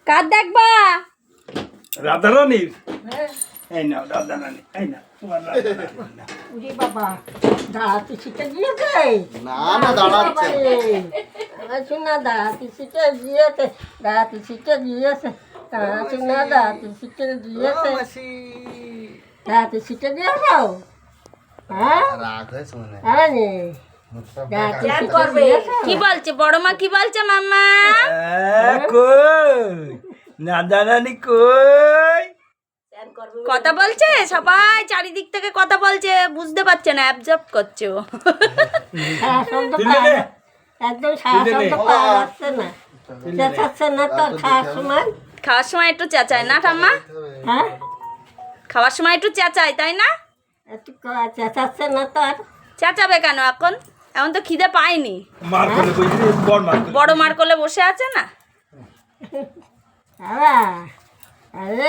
কার দেখবা? রাধারানীর। এই নাও রাধারানী, এই নাও তোমার রাধারানী। উরি বাবা দাঁড়াতে শিখে গিয়েছে। না না দাঁড়াচ্ছে শোনা দাঁড়াতে শিখে গিয়েছে, দাঁড়াতে শিখে গিয়েছে, শোনা দাঁড়াতে শিখে গিয়েছে, দাঁড়াতে শিখে গিয়েছ। হ্যাঁ রাগ হয়েছে মনে হ্যাঁ রে দাঁড়াতে শিখে গিয়েছে। কি বলছে বড় মা, কি বলছে মাম্মা? কই রাধারানী কই? কথা বলছে, সবাই চারিদিক থেকে কথা বলছে, বুঝতে পারছে না, অ্যাবজর্ব করছে ও। সারা শব্দ পাওয়া যায়- একদম সারা শব্দ পাওয়া যাচ্ছে না, চেঁচাচ্ছে না তোর খাওয়ার সময়? খাওয়ার সময় একটু চেঁচায় না ঠাম্মা? হ্যাঁ খাওয়ার সময় একটু চেঁচায়, তাই না? একটু চেঁচাচ্ছে না তোর? চেঁচাবে কেন এখন? এখন তো খিদে পায়নি, মার করে কইছি বড় মার করে। বড় মার কোলে বসে আছে না। আরে